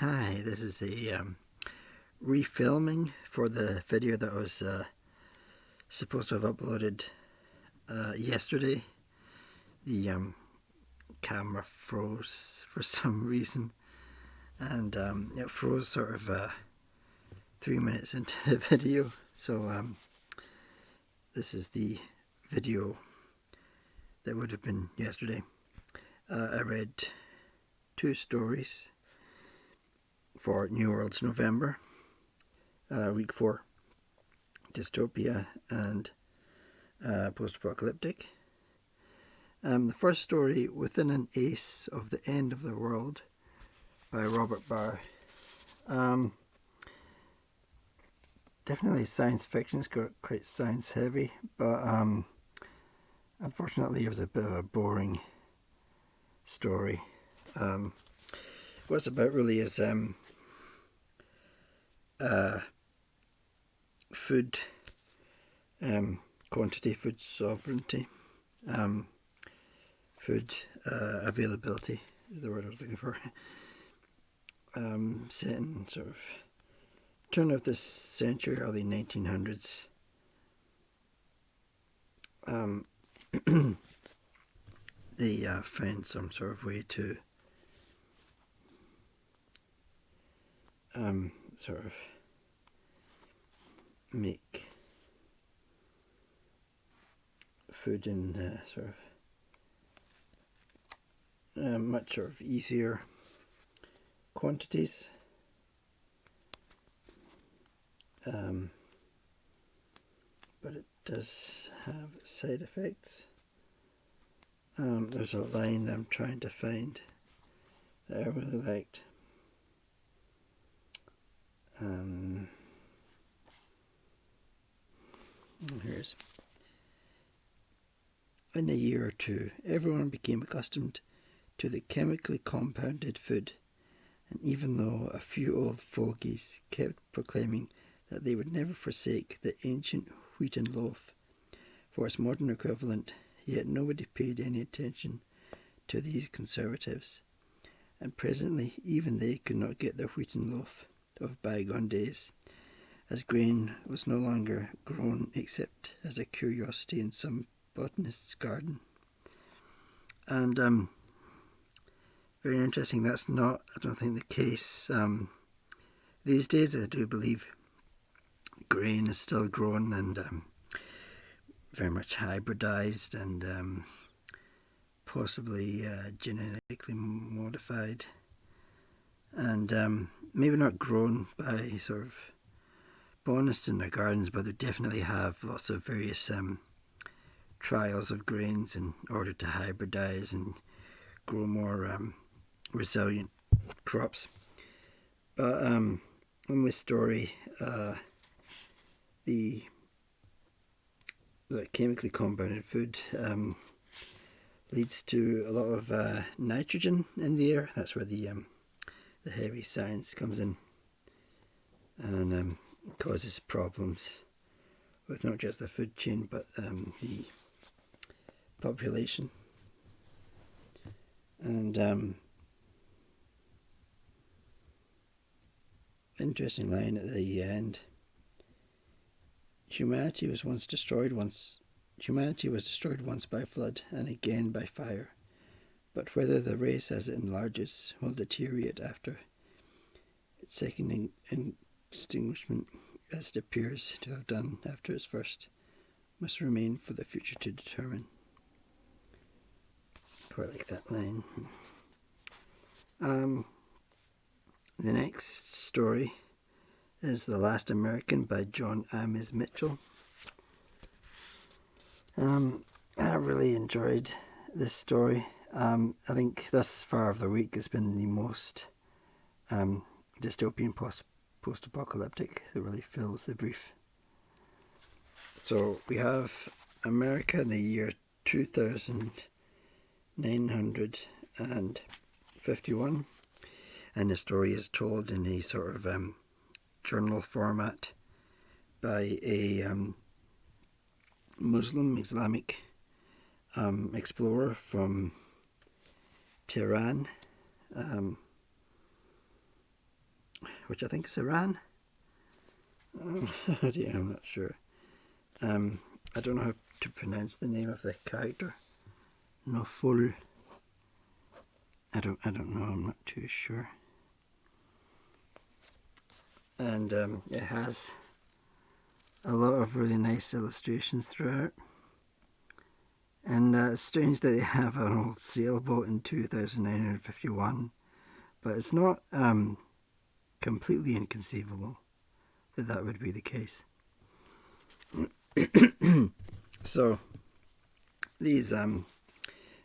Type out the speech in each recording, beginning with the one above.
Hi, this is a refilming for the video that was supposed to have uploaded yesterday. The camera froze for some reason, and it froze sort of 3 minutes into the video. So this is the video that would have been yesterday. I read 2 stories for New World's November, week 4, Dystopia and Post-Apocalyptic. The first story, Within an Ace of the End of the World, by Robert Barr. Definitely science fiction. It's got quite science heavy, but unfortunately it was a bit of a boring story. What it's about really is food quantity, food sovereignty, food availability is the word I was looking for. Set in sort of turn of this century, early 1900s. They found some sort of way to sort of make food in sort of much sort of easier quantities, but it does have side effects. There's a line I'm trying to find that I really liked. Here's: in a year or two, everyone became accustomed to the chemically compounded food, and even though a few old fogies kept proclaiming that they would never forsake the ancient wheaten loaf for its modern equivalent, yet nobody paid any attention to these conservatives, and presently even they could not get the wheaten loaf of bygone days, as grain was no longer grown except as a curiosity in some botanist's garden. And very interesting, that's not, I don't think, the case these days. I do believe grain is still grown and very much hybridized and possibly genetically modified, and maybe not grown by sort of botanists in their gardens, but they definitely have lots of various trials of grains in order to hybridize and grow more resilient crops. But in this story, the chemically compounded food leads to a lot of nitrogen in the air. That's where the heavy science comes in, and causes problems with not just the food chain but the population. And interesting line at the end: Humanity was destroyed once by flood and again by fire, but whether the race as it enlarges will deteriorate after its second extinguishment, as it appears to have done after its first, must remain for the future to determine. Quite like that line. The next story is The Last American by John Ames Mitchell. I really enjoyed this story. I think thus far of the week has been the most dystopian post-apocalyptic. It really fills the brief. So we have America in the year 2951, and the story is told in a sort of journal format by a Muslim Islamic explorer from Tehran. which I think is Iran. Yeah, I'm not sure. I don't know how to pronounce the name of the character. No full. I don't know. I'm not too sure. And it has a lot of really nice illustrations throughout. And it's strange that they have an old sailboat in 2951, but it's not completely inconceivable that that would be the case. So these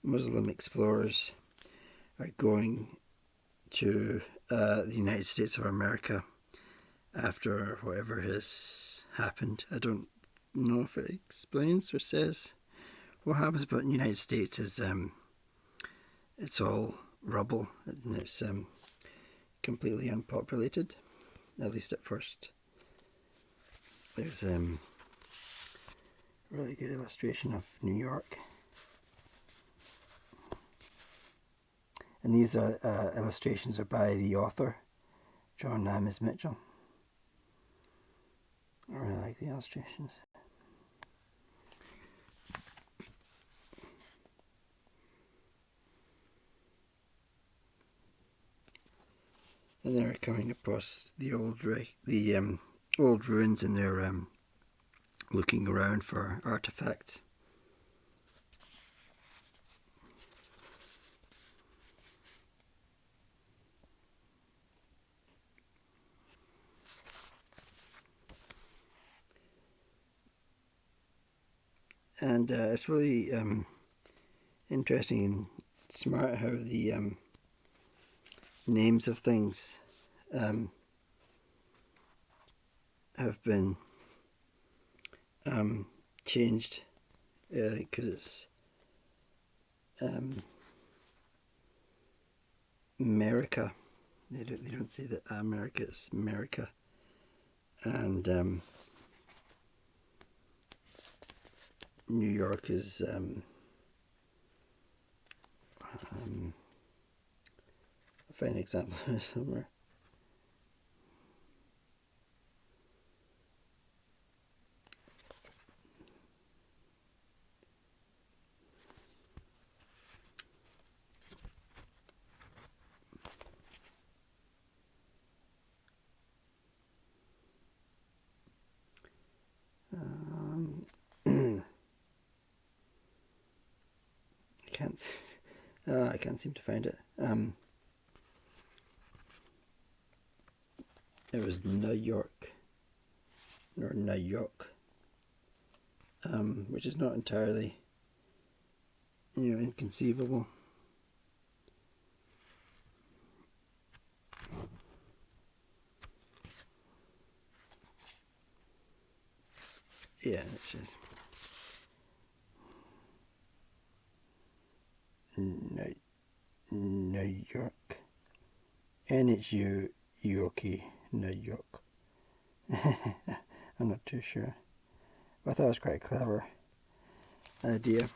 Muslim explorers are going to the United States of America after whatever has happened. I don't know if it explains or says what happens, but in the United States is it's all rubble and it's completely unpopulated, at least at first. There's a really good illustration of New York. And these illustrations are by the author, John Ames Mitchell. I really like the illustrations. And they're coming across the old ruins, and they're looking around for artifacts. And it's really interesting and smart how the names of things have been changed, because it's America. They don't say that America, it's America. And New York is I'll find an example somewhere. I can't seem to find it. It was New York, or New York, which is not entirely, inconceivable. Yeah, it's just New York. N-H-U-Yorkie, New York. I'm not too sure. But I thought it was quite a clever idea.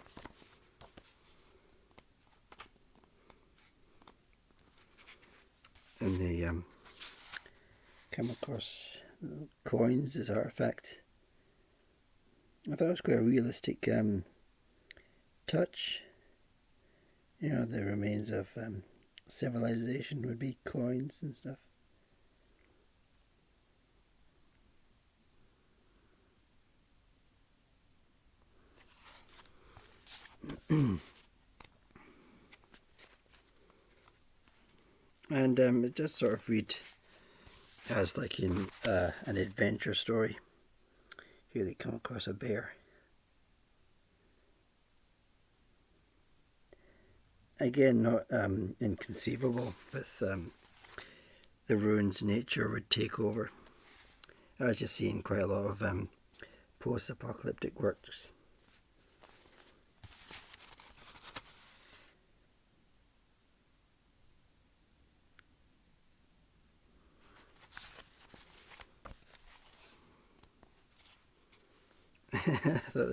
And they come across coins as artifacts. I thought it was quite a realistic touch. The remains of civilization would be coins and stuff. And it does sort of read as like in an adventure story. Here they come across a bear. Again, not inconceivable with the ruins nature would take over. I was just seeing quite a lot of post-apocalyptic works. I thought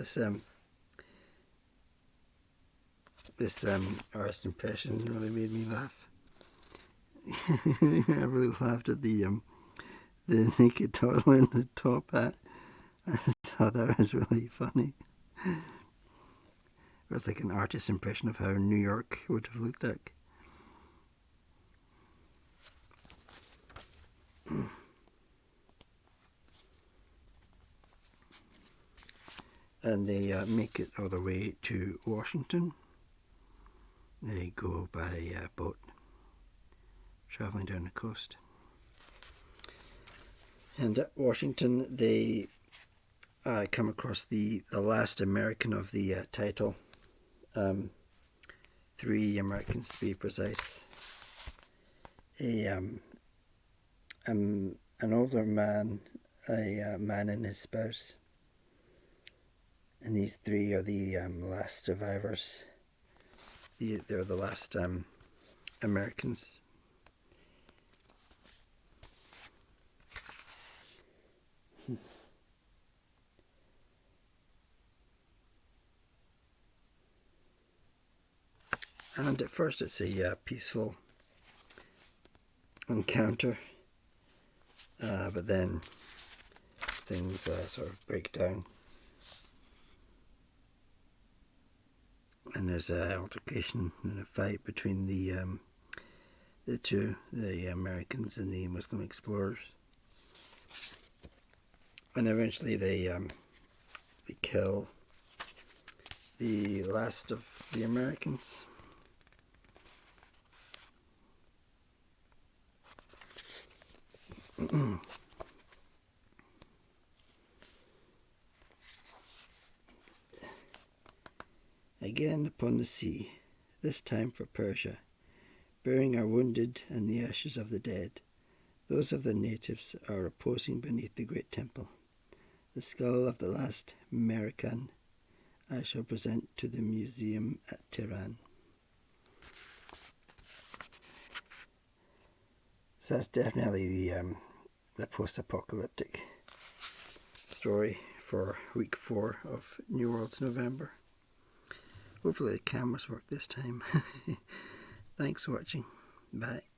this artist impression really made me laugh. I really laughed at the the naked toddler in the top hat. I thought that was really funny. It was like an artist's impression of how New York would have looked like. And they make it all the way to Washington. They go by boat, travelling down the coast. And at Washington, they come across the last American of the title. 3 Americans to be precise. An older man, a man and his spouse. And these 3 are the last survivors. They're the last Americans. And at first it's a peaceful encounter, but then things sort of break down. And there's an altercation and a fight between the 2, the Americans and the Muslim explorers. And eventually they kill the last of the Americans. Again upon the sea, this time for Persia, bearing our wounded and the ashes of the dead. Those of the natives are reposing beneath the great temple. The skull of the last American I shall present to the museum at Tehran. So that's definitely the post-apocalyptic story for week 4 of New World's November. Hopefully the cameras work this time. Thanks for watching. Bye.